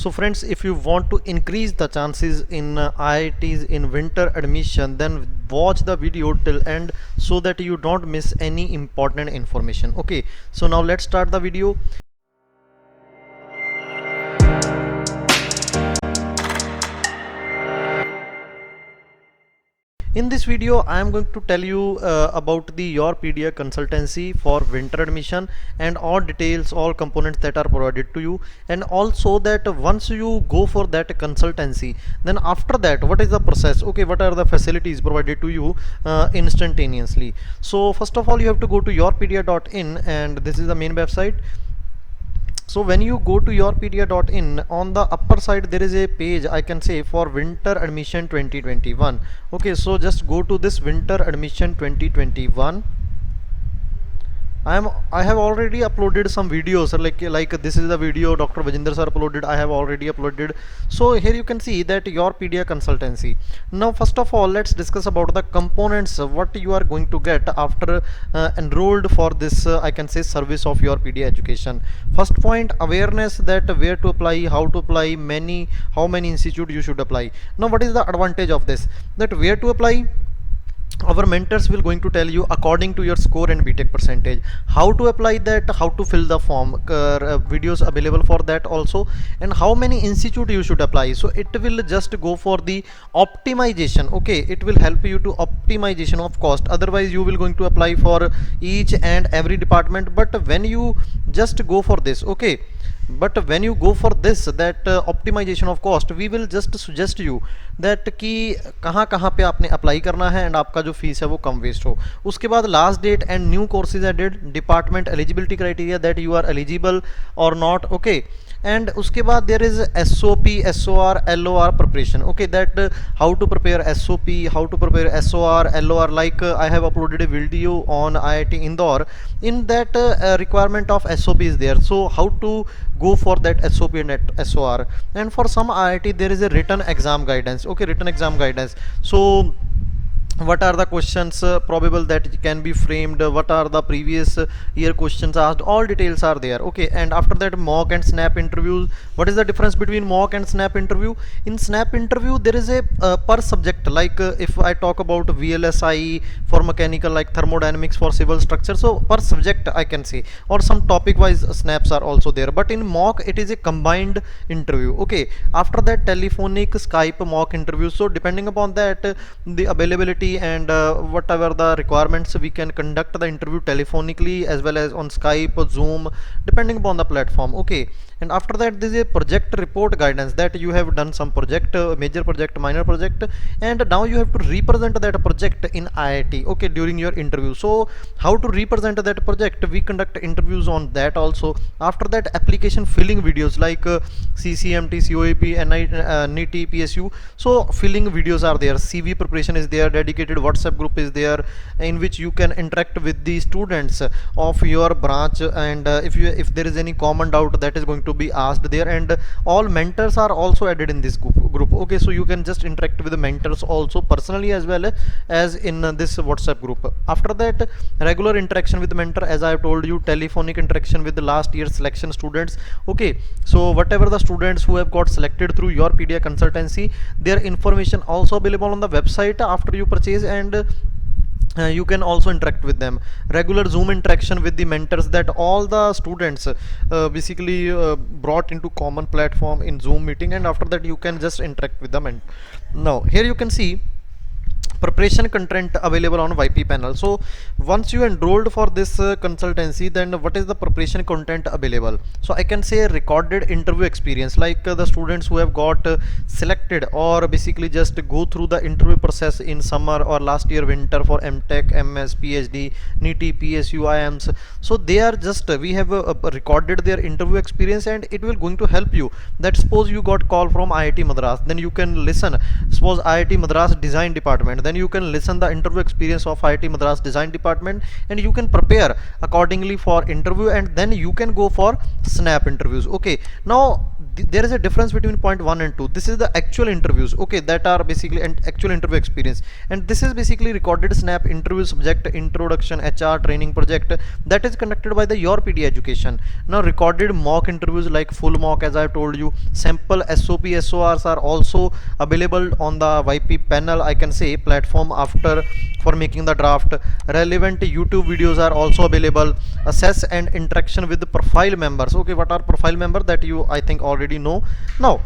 So friends, if you want to increase the chances in IITs in winter admission, then watch the video till end so that you don't miss any important information. Okay, so now let's start the video. In this video I am going to tell you about the YourPedia consultancy for winter admission and all details, all components that are provided to you, and also that once you go for that consultancy, then after that what is the process, okay, what are the facilities provided to you instantaneously. So first of all you have to go to yourpedia.in, and this is the main website. So when you go to yourpedia.in, on the upper side there is a page, I can say, for winter admission 2021. Okay, so just go to this winter admission 2021. I have already uploaded some videos, like this is the video Dr. Vajinder sir uploaded. I have already uploaded. So here you can see that YourPedia consultancy. Now first of all let's discuss about the components, what you are going to get after enrolled for this I can say service of YourPedia education. First point, awareness that where to apply, how to apply, how many institute you should apply. Now what is the advantage of this, that where to apply, our mentors will going to tell you according to your score and BTech percentage. How to apply that, how to fill the form, videos available for that also, and how many institute you should apply. So it will just go for the optimization. Okay, it will help you to optimization of cost. Otherwise you will going to apply for each and every department. But when you just go for this, okay, but when you go for this, that optimization of cost, we will just suggest you that कि कहाँ कहाँ पे आपने apply करना है and आपका जो fees है वो कम वेस्ट हो. उसके बाद last date and new courses added, department eligibility criteria that you are eligible or not. Okay, and उसके बाद there is SOP, SOR, LOR preparation. Okay, that how to prepare SOP, how to prepare SOR, LOR. Like I have uploaded a video on IIT Indore. In that requirement of SOP is there. So how to go for that SOP and that SOR. And for some IIT there is a written exam guidance. Okay, written exam guidance. So what are the questions probable that can be framed, what are the previous year questions asked, all details are there. Okay, and after that mock and snap interviews. What is the difference between mock and snap interview? In snap interview there is a per subject, like if I talk about VLSI for mechanical, like thermodynamics for civil structure, so per subject I can say, or some topic wise snaps are also there. But in mock it is a combined interview. Okay, after that telephonic, Skype, mock interview. So depending upon that the availability and whatever the requirements, we can conduct the interview telephonically as well as on Skype or Zoom, depending upon the platform. Okay, and after that there is a project report guidance, that you have done some project, major project, minor project, and now you have to represent that project in IIT. Okay, during your interview. So how to represent that project, we conduct interviews on that also. After that application filling videos, like CCMT, COAP, NET, PSU. So filling videos are there, CV preparation is there, dedicated WhatsApp group is there in which you can interact with the students of your branch, and if there is any common doubt, that is going to be asked there, and all mentors are also added in this group. Okay, so you can just interact with the mentors also personally as well as in this WhatsApp group. After that, regular interaction with the mentor, as I have told you, telephonic interaction with the last year selection students. Okay, so whatever the students who have got selected through YourPedia consultancy, their information also available on the website after you purchase, and you can also interact with them. Regular Zoom interaction with the mentors, that all the students basically brought into common platform in Zoom meeting, and after that you can just interact with them. And now here you can see preparation content available on YP panel. So once you enrolled for this consultancy, then what is the preparation content available? So I can say recorded interview experience, like the students who have got selected or basically just go through the interview process in summer or last year winter for MTech, MS, PhD, NET, PSU, IIMs. So they are just we have recorded their interview experience, and it will going to help you. That suppose you got call from IIT Madras, then you can listen. Suppose IIT Madras design department, then you can listen the interview experience of IIT Madras design department, and you can prepare accordingly for interview, and then you can go for snap interviews. Okay, now there is a difference between point 1 and 2. This is the actual interviews, okay, that are basically an actual interview experience, and this is basically recorded snap interview subject introduction HR training project that is conducted by the Your PD Education. Now recorded mock interviews like full mock, as I have told you, sample SOP SORs are also available on the YP panel, I can say, platform after for making the draft. Relevant YouTube videos are also available. Assess and interaction with the profile members. Okay, what are profile member, that you I think already know. Now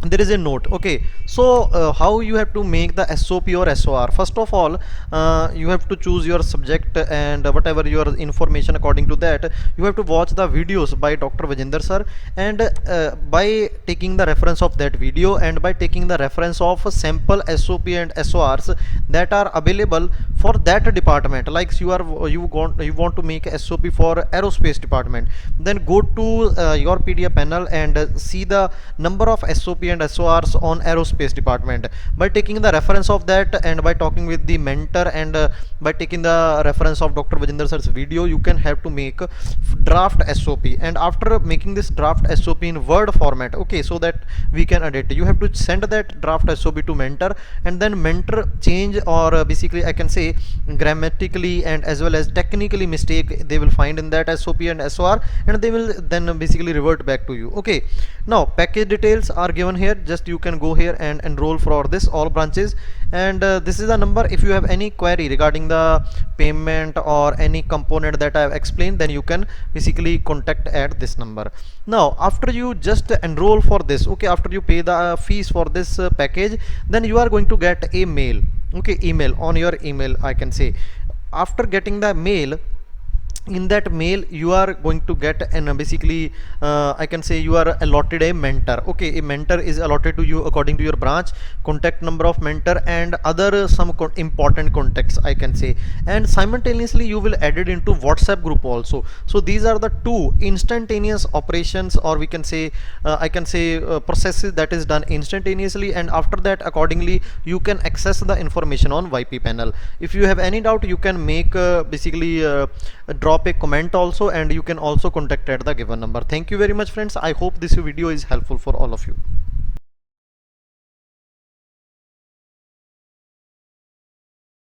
there is a note, okay. So how you have to make the SOP or SOR? First of all, you have to choose your subject and whatever your information, according to that you have to watch the videos by Dr. Vajinder sir, and by taking the reference of that video and by taking the reference of sample SOP and SORs that are available for that department, like you want to make a SOP for aerospace department, then go to your PDF panel and see the number of SOP and SORs on aerospace department. By taking the reference of that and by talking with the mentor and by taking the reference of Dr. Vajinder sir's video, you can have to make draft SOP, and after making this draft SOP in Word format, okay, so that we can edit, you have to send that draft SOP to mentor, and then mentor change or basically I can say grammatically and as well as technically mistake they will find in that SOP and SOR, and they will then basically revert back to you. Okay, now package details are given here, just you can go here and enroll for this all branches, and this is the number. If you have any query regarding the payment or any component that I have explained, then you can basically contact at this number. Now after you just enroll for this, okay, after you pay the fees for this package, then you are going to get a mail, okay, email on your email, I can say. After getting the mail, in that mail you are going to get an basically I can say you are allotted a mentor. Okay, a mentor is allotted to you according to your branch, contact number of mentor and other some important contacts, I can say, and simultaneously you will add it into WhatsApp group also. So these are the two instantaneous operations, or we can say I can say processes that is done instantaneously, and after that accordingly you can access the information on YP panel. If you have any doubt, you can make basically drop a comment also, and you can also contact at the given number. Thank you very much friends. I hope this video is helpful for all of you.